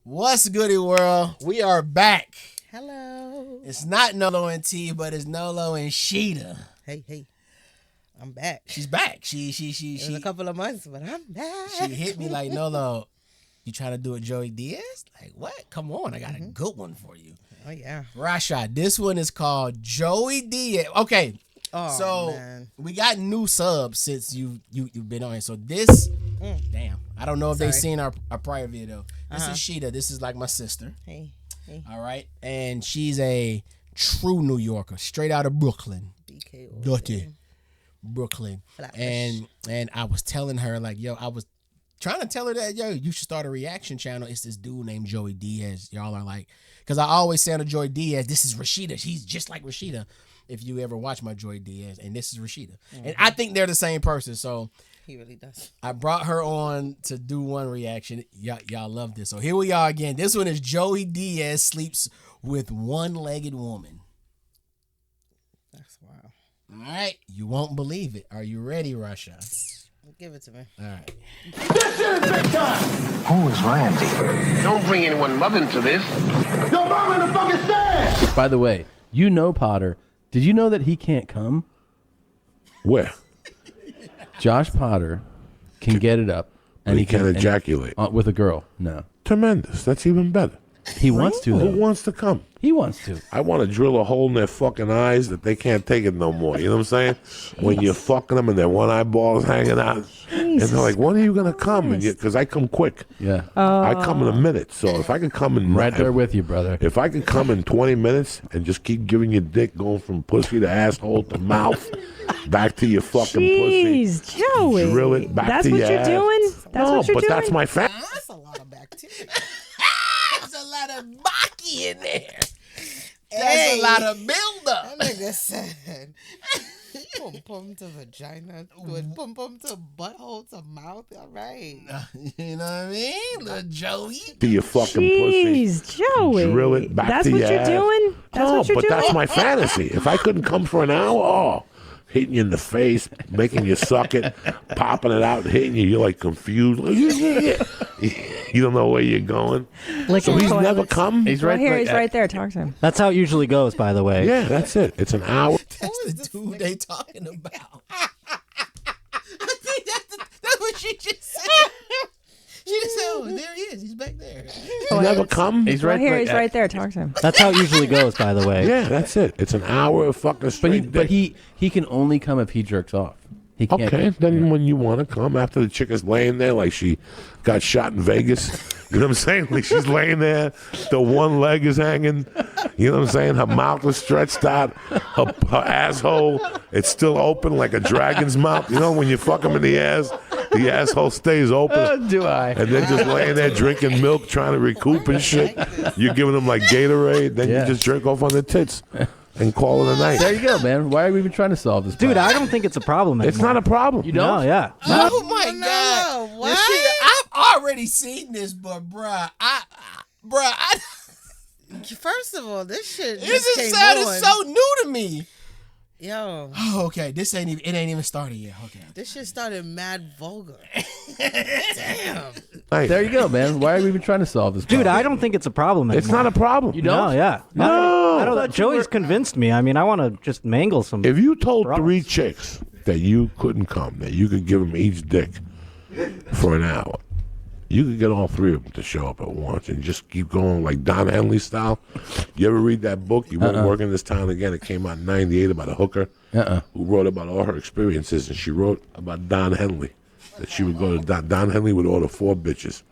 What's goody world? We are back. Hello. It's not Nolo and T, but it's Nolo and Shida. Hey. I'm back. She's back. She It was a couple of months, but I'm back. She hit me like, Nolo, you trying to do a Joey Diaz? Like, what? Come on, I got a good one for you. Oh, yeah. Rashad, this one is called Joey Diaz. Okay. Oh, so man. we got new subs since you've been on here. So this, damn, I don't know if they've seen our prior video. This is Shida. This is like my sister. Hey. All right, and she's a true New Yorker, straight out of Brooklyn. BK. Dirty Brooklyn. Flatbush. And I was telling her like, yo, I was trying to tell her that, yo, you should start a reaction channel. It's this dude named Joey Diaz. Y'all are like, because I always say on Joey Diaz, this is Rashida. He's just like Rashida. If you ever watch my Joey Diaz, and this is Rashida. And I think they're the same person. So He really does. I brought her on to do one reaction. Y'all love this. So here we are again. This one is Joey Diaz sleeps with one-legged woman. That's wild. All right. You won't believe it. Are you ready, Russia? Give it to me. All right. This shit is big time. Who is Randy? Don't bring anyone mother into this. Yo, mom in the fucking stand. By the way, you know Potter. Did you know that he can't come? Where? Josh Potter can get it up. And he can't ejaculate. With a girl. No. Tremendous. That's even better. He wants to, though. Who wants to come? He wants to. I want to drill a hole in their fucking eyes that they can't take it no more. You know what I'm saying? When you're fucking them and their one eyeball's hanging out. And they're like, when are you going to come? Because I come quick. Yeah. I come in a minute. So if I can come in... Right there with you, brother. If I can come in 20 minutes and just keep giving you dick going from pussy to asshole to mouth, back to your fucking Jeez, pussy. Joey. Drill it back That's to what your you're ass. doing? That's what you're but doing? that's my fan. That's a lot of bacteria. There's a lot of Baki in there. There's a lot of buildup. That nigga said, pum to vagina, pum to butthole to mouth. All right. You know what I mean? Little Joey. To your fucking pussy. Jeez, Joey. Drill it back That's to what your you're ass. doing? That's what you're doing? That's my fantasy. If I couldn't come for an hour, hitting you in the face, making you suck it, popping it out, hitting you, you're like confused. You don't know where you're going. So he's never come? He's right right, here. He's right there. Talk to him. That's how it usually goes, by the way. Yeah, that's it. It's an hour. That's the dude they talking about. I think that's what she just said. She just said, oh, there he is. He's back there. He's never come? He's Right here. He's right there. Talk to him. That's how it usually goes, by the way. Yeah, that's it. It's an hour of fucking straight But dick. he can only come if he jerks off. He can't. Okay, then when you want to come, after the chick is laying there like she got shot in Vegas, you know what I'm saying? Like she's laying there, the one leg is hanging, you know what I'm saying? Her mouth is stretched out, her asshole, it's still open like a dragon's mouth. You know, when you fuck them in the asshole stays open. Do I? And they're just laying there drinking milk, trying to recoup and shit. You're giving them like Gatorade, then Yeah. you just jerk off on the tits and call it a night. There you go, man. Why are we even trying to solve this Dude, problem? I don't think it's a problem anymore. It's not a problem. You don't? No, yeah. Oh my No, God. what? This shit, I've already seen this, but bruh, First of all, this shit this just is came sounded on. so new to me. Yo, Oh, okay. It ain't even started yet. Okay. this shit started mad vulgar. Damn. Hey, There you go, man. Why are we even trying to solve this problem? Dude, I don't think it's a problem anymore. it's not a problem. You don't? No, yeah. No. I don't, Joey's convinced me. I mean, I want to just mangle some. If you told Problems. 3 chicks that you couldn't come, that you could give them each dick for an hour, you could get all 3 of them to show up at once and just keep going like Don Henley style. You ever read that book? You won't work in this town again. It came out in '98 about a hooker who wrote about all her experiences, and she wrote about Don Henley. That she would go to Don Henley would order 4 bitches,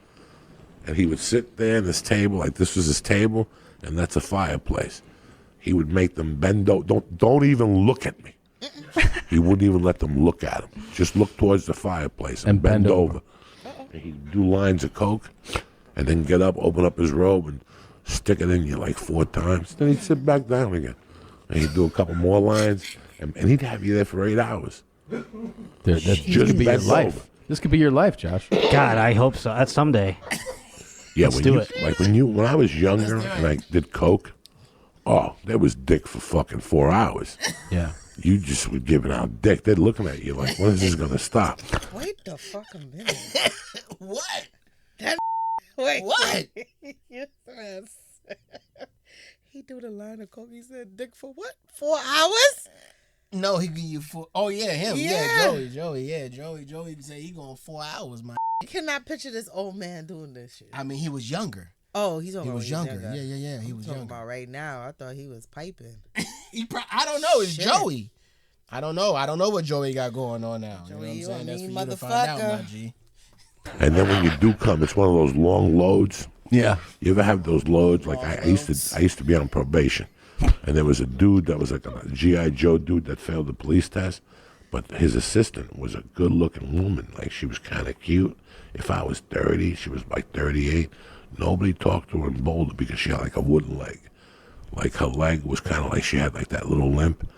and he would sit there at this table like this was his table, and that's a fireplace. He would make them bend over. Don't even look at me. He wouldn't even let them look at him. Just look towards the fireplace and bend over. And he'd do lines of coke, and then get up, open up his robe, and stick it in you like 4 times. Then he'd sit back down again, and he'd do a couple more lines, and he'd have you there for 8 hours. This Just could be your bend life. over. This could be your life, Josh. God, I hope so. That's someday. Yeah, Let's do it. Like when I was younger and I did coke, oh, there was dick for fucking 4 hours. Yeah. You just were giving out dick. They're looking at you like, when is this gonna stop? Wait the fuck a minute. What? Wait. What? Yes. He do the line of coke. He said, "Dick for what? 4 hours?" No, he give you 4. Oh yeah, him. Yeah, Yeah. Joey. Yeah, Joey say he going 4 hours, man. I cannot picture this old man doing this shit. I mean, he was younger. Oh, he's He was younger. Yeah. He was talking younger. about right now. I thought he was piping. I don't know. It's Shit. Joey. I don't know what Joey got going on now. Joey, you know what I'm saying? you a That's for mean you to find out, motherfucker. my G. And then when you do come, it's one of those long loads. Yeah. You ever have those loads? Like I used to be on probation, and there was a dude that was like a GI Joe dude that failed the police test, but his assistant was a good-looking woman. Like she was kind of cute. If I was 30, she was like 38. Nobody talked to her in Boulder because she had like a wooden leg. Like her leg was kind of like she had like that little limp.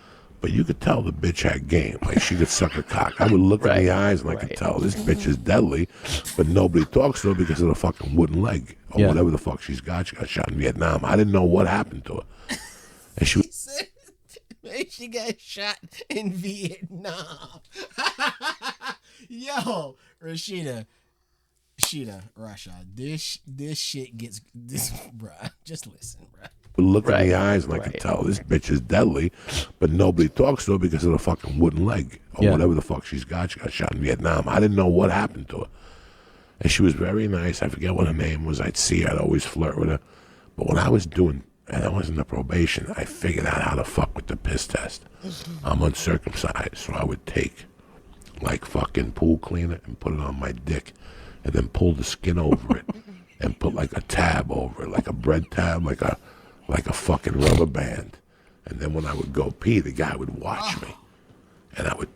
But you could tell the bitch had game. Like she could suck a cock. I would look in the eyes and I could tell this bitch is deadly. But nobody talks to her because of the fucking wooden leg. Or whatever the fuck she's got. She got shot in Vietnam. I didn't know what happened to her. And she was... She got shot in Vietnam. Yo, Rashida, Rasha, this shit gets this, bruh. Just listen, bruh. would look in the eyes and I could tell this bitch is deadly, but nobody talks to her because of the fucking wooden leg or whatever the fuck she's got. She got shot in Vietnam. I didn't know what happened to her. And she was very nice. I forget what her name was. I'd see her. I'd always flirt with her. But when I was doing, and I was in the probation, I figured out how to fuck with the piss test. I'm uncircumcised, so I would take like fucking pool cleaner and put it on my dick and then pull the skin over it and put like a tab over it, like a bread tab, like a fucking rubber band. And then when I would go pee, the guy would watch me. And I would...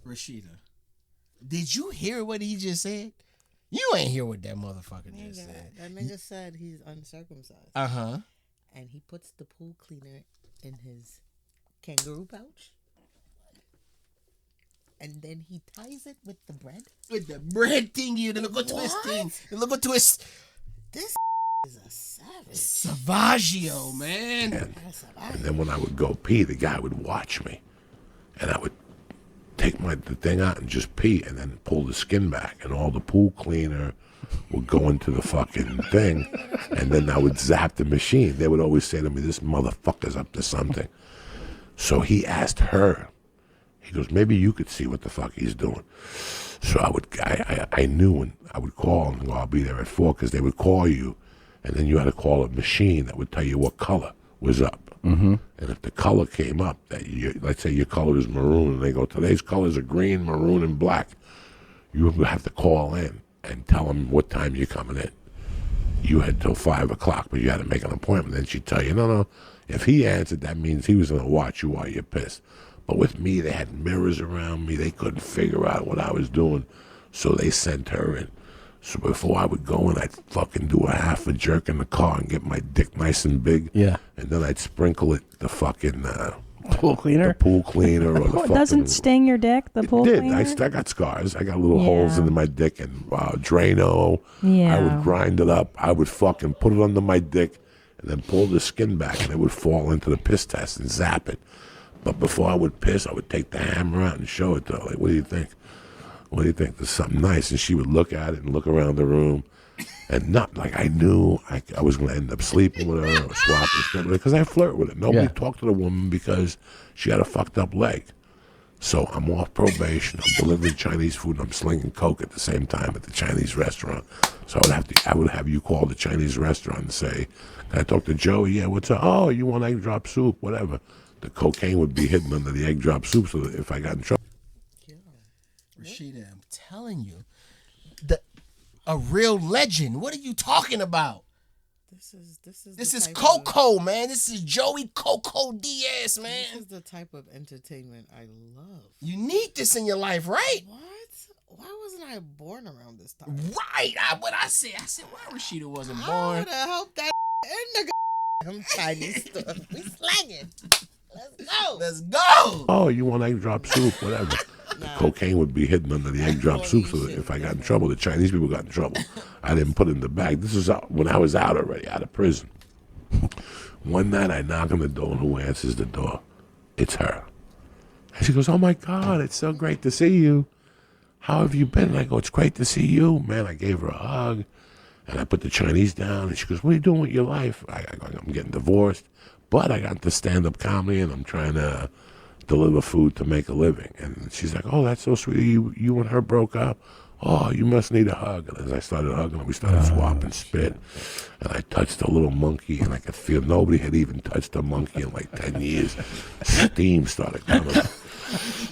Rashida, did you hear what he just said? You ain't hear what that motherfucker just said. That nigga said he's uncircumcised. Uh-huh. And he puts the pool cleaner in his kangaroo pouch. And then he ties it with the bread. With the bread thingy, the little twist thing. The little twist. This is a savage. Savaggio, man. And then when I would go pee, the guy would watch me. And I would take the thing out and just pee and then pull the skin back. And all the pool cleaner would go into the fucking thing. And then I would zap the machine. They would always say to me, this motherfucker's up to something. So he asked her. He goes, maybe you could see what the fuck he's doing. So I knew, and I would call and go, I'll be there at 4, because they would call you, and then you had to call a machine that would tell you what color was up. Mm-hmm. And if the color came up, let's say your color is maroon, and they go, today's colors are green, maroon, and black, you would have to call in and tell them what time you're coming in. You had till 5 o'clock, but you had to make an appointment. Then she'd tell you, no, if he answered, that means he was going to watch you while you're pissed. But with me, they had mirrors around me. They couldn't figure out what I was doing, so they sent her in. So before I would go in, I'd fucking do a half a jerk in the car and get my dick nice and big. Yeah. And then I'd sprinkle it the fucking pool cleaner? The pool cleaner or the Well, it fucking... doesn't sting your dick, the pool It did. cleaner? I got scars. I got little holes in my dick and Drano. Yeah. I would grind it up. I would fucking put it under my dick and then pull the skin back, and it would fall into the piss test and zap it. But before I would piss, I would take the hammer out and show it to her. Like, what do you think? What do you think? There's something nice. And she would look at it and look around the room. And not like I knew I was going to end up sleeping with her or swapping stuff with her, because I flirt with her. Nobody talked to the woman because she had a fucked up leg. So I'm off probation. I'm delivering Chinese food, and I'm slinging coke at the same time at the Chinese restaurant. So I would have you call the Chinese restaurant and say, can I talk to Joey? Yeah, what's up? Oh, you want egg drop soup? Whatever. The cocaine would be hidden under the egg drop soup, so that if I got in trouble. Rashida, I'm telling you, a real legend. What are you talking about? This is Coco, man. This is Joey Coco Diaz, man. This is the type of entertainment I love. You need this in your life, right? What? Why wasn't I born around this time? Right. What I said, why Rashida wasn't I born? would have helped that in the Chinese stuff. We slanging. Let's go. Oh, you want egg drop soup? Whatever. The cocaine would be hidden under the egg drop soup, so that if I got in trouble, the Chinese people got in trouble. I didn't put it in the bag. This was when I was out already, out of prison. One night I knock on the door, and who answers the door? It's her. And she goes, oh my God, it's so great to see you. How have you been? And I go, it's great to see you. Man, I gave her a hug. And I put the Chinese down, and she goes, "What are you doing with your life?" I go, "I'm getting divorced, but I got the stand-up comedy, and I'm trying to deliver food to make a living." And she's like, "Oh, that's so sweet. You and her broke up. Oh, you must need a hug." And as I started hugging her, we started swapping spit. And I touched a little monkey, and I could feel nobody had even touched a monkey in like 10 years. Steam started coming up.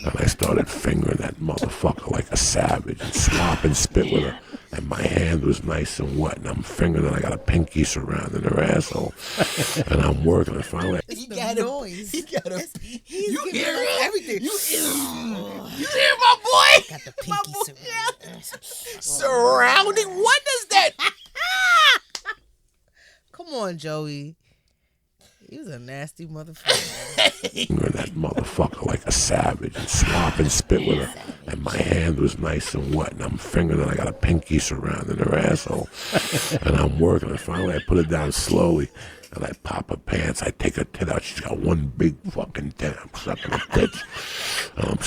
And I started fingering that motherfucker like a savage and swapping spit with her. And my hand was nice and wet, and I'm fingering it. I got a pinky surrounding her asshole. And I'm working, and finally, It's the noise. He got a. He's You giving hear us it? everything. You hear my boy? Got the pinky surrounded. Surrounding. What does that? Come on, Joey. He was a nasty motherfucker. fingering that motherfucker like a savage and swapping spit with her. And my hand was nice and wet, and I'm fingering it. I got a pinky surrounding her asshole. And I'm working, and finally I put it down slowly. And I pop her pants. I take her tit out. She's got one big fucking tit. I'm sucking her tits. And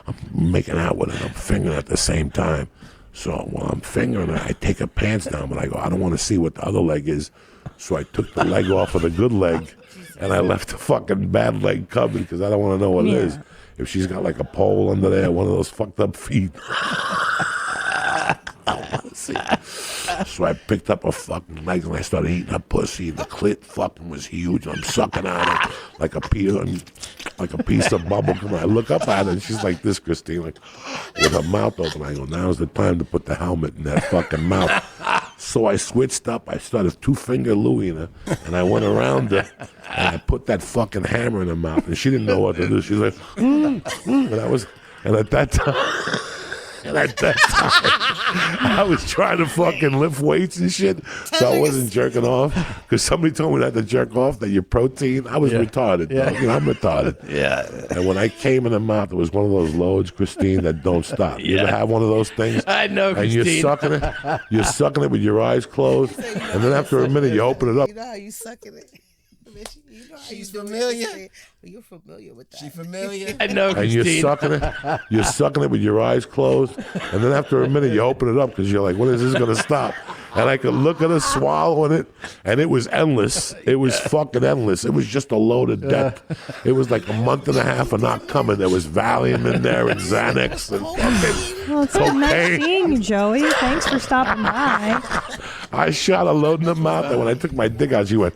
I'm making out with her. I'm fingering at the same time. So while I'm fingering her, I take her pants down. But I go, I don't want to see what the other leg is. So I took the leg off of the good leg. And I left the fucking bad leg covered because I don't want to know what it is. If she's got like a pole under there, one of those fucked up feet. See. So I picked up her fucking legs and I started eating her pussy. The clit fucking was huge. I'm sucking at it like a piece of bubble gum. I look up at her and she's like this, Christine, like with her mouth open. I go, now's the time to put the helmet in that fucking mouth. So I switched up. I started two-finger Louie her, and I went around her, and I put that fucking hammer in her mouth, and she didn't know what to do. She was like, and at that time, I was trying to fucking lift weights and shit, so I wasn't jerking off. Because somebody told me not to jerk off, that your protein, I was retarded. Yeah. You know, I'm retarded. Yeah. And when I came in the mouth, it was one of those loads, Christine, that don't stop. You ever have one of those things? I know, Christine. And you're sucking it with your eyes closed, and then after a minute, you open it up. You know how you sucking it? You know how She's you familiar. You're familiar with that. She familiar. I know, And Christine. you're sucking it with your eyes closed, and then after a minute, you open it up because you're like, when is this going to stop? And I could look at her swallowing it, and it was endless. It was fucking endless. It was just a load of death. It was like a month and a half of not coming. There was Valium in there and Xanax and fucking Well, it's been nice cocaine. seeing you, Joey. Thanks for stopping by. I shot a load in the mouth, and when I took my dick out, she went,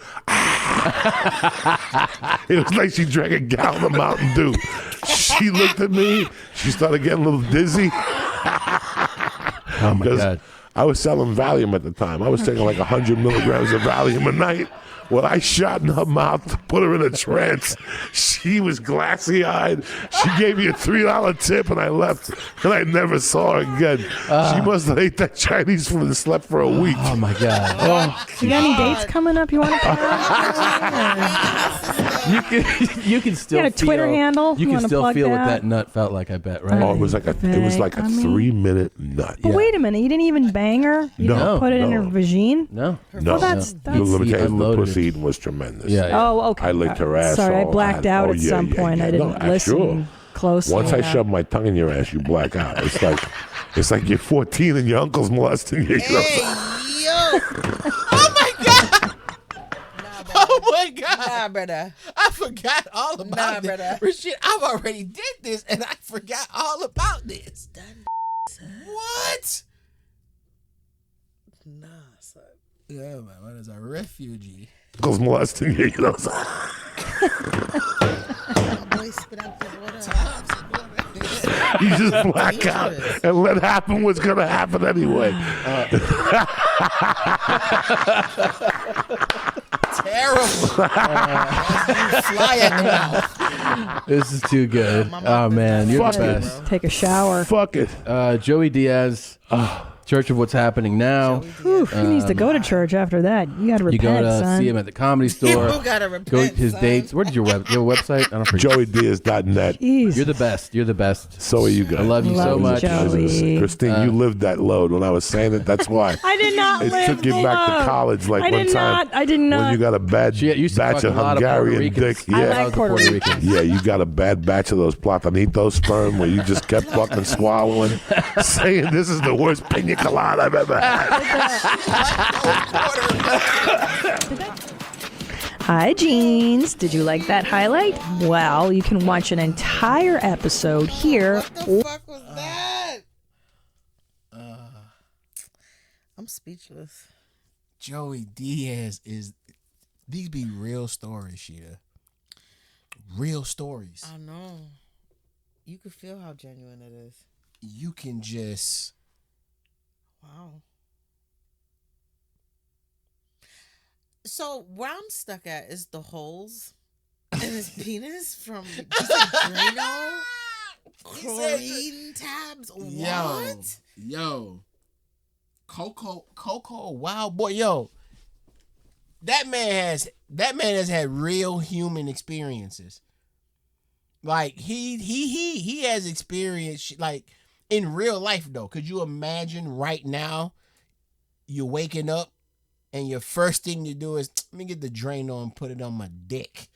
it was like she drank a gallon of Mountain Dew. She looked at me. She started getting a little dizzy. Oh, my God. I was selling Valium at the time. I was taking like 100 milligrams of Valium a night. When I shot in her mouth to put her in a trance, she was glassy-eyed. She gave me a $3 tip, and I left, and I never saw her again. She must have ate that Chinese food and slept for a week. Oh, my God. Oh, You got any dates coming up you want to you can still You got a Twitter feel, handle? You You can wanna still plug feel what that? that nut felt like, I bet, right? Oh, it was like a I mean- 3-minute nut. But wait a minute, you didn't even bang her? You No, didn't put it in no. her vagine? No. No, Well, that's- Let me tell you, the Unloaded pussy it. eating was tremendous. Yeah, yeah. Oh, okay. I licked her asshole. Sorry, I blacked out at some point. I didn't listen Sure. closely. Once I shove my tongue in your ass, you black out. It's like you're 14 and your uncle's molesting you. Hey, yo. Oh my God! Nah, brother. I forgot all about Nah, this. brother. Rashid, I've already did this, and I forgot all about this. What? Nah, son. Yeah, man, what is a refugee? Uncle's molesting you. Boy, spit out the water. You just black out and let happen what's going to happen anyway. Terrible. You fly at the mouth. This is too good. Oh, man. You're Fuck the it. best. Take a shower. Fuck it. Joey Diaz, Church of What's Happening Now. Whew, he needs to go to church after that. You got to You repent, go to son. see him at the Comedy Store. People gotta repent, Go his son. dates. Where did your website? I don't forget. JoeyDiaz.net. Jeez. You're the best. You're the best. So are you guys. I love you so Love you, much. Joey. Christine, you lived that load when I was saying it. That's why. I did not It live took you the back load. to college like I one did time. not. I did not. When you got a bad She used to batch fuck of a lot of Puerto Hungarian Ricans. dick. I Yeah. like Puerto Ricans. Yeah, you got a bad batch of those Platanitos sperm where you just kept fucking swallowing, saying this is the worst pina pina colada, baby. Hi, Jeans. Did you like that highlight? Well, you can watch an entire episode here. What the fuck was that? I'm speechless. Joey Diaz is. These be real stories, Shida. Real stories. I know. You can feel how genuine it is. You can just. Wow. So where I'm stuck at is the holes in his penis from Drano, chlorine tabs. What? Yo. Coco, Wild Boy. Yo. That man has had real human experiences. Like he has experienced like in real life though. Could you imagine right now you're waking up and your first thing you do is let me get the Drano and put it on my dick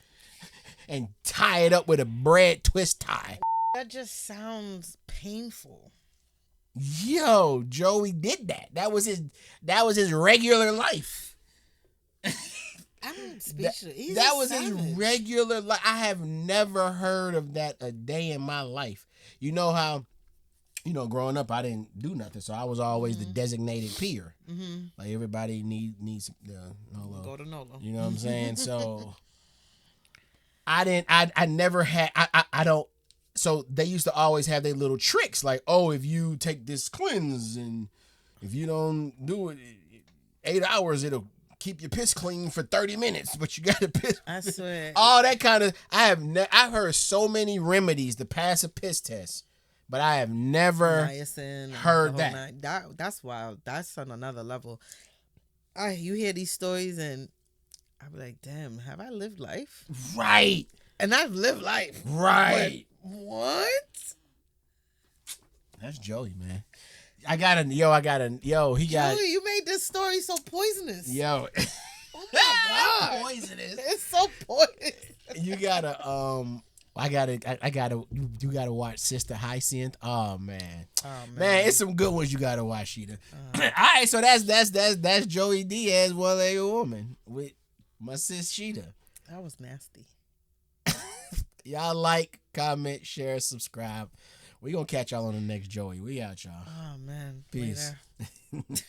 and tie it up with a bread twist tie. That just sounds painful. Yo, Joey did that. That was his regular life. I'm speechless. That was his regular life. I have never heard of that a day in my life. You know how, growing up, I didn't do nothing, so I was always the designated peer. Mm-hmm. Like everybody needs Nolo. Go to Nolo. You know what I'm saying? So I never had. I don't. So they used to always have their little tricks, like, oh, if you take this cleanse and if you don't do it 8 hours, it'll keep your piss clean for 30 minutes, but you got to piss. I swear. All that kind of. I've heard so many remedies to pass a piss test, but I have never heard that. That's wild. That's on another level. You hear these stories and I be like, damn, have I lived life? Right. And I've lived life. Right. But what? That's Joey, man. He got. Joey, you made this story so poisonous. Yo. Oh my God. Poisonous. It's so poisonous. You gotta, you gotta watch Sister Hyacinth. Oh man. Man, it's some good ones you gotta watch, Shida. All right, so that's Joey Diaz, one-legged woman with my sis Shida. That was nasty. Y'all like, comment, share, subscribe. We gonna catch y'all on the next Joey. We out, y'all. Oh man. Peace. Later.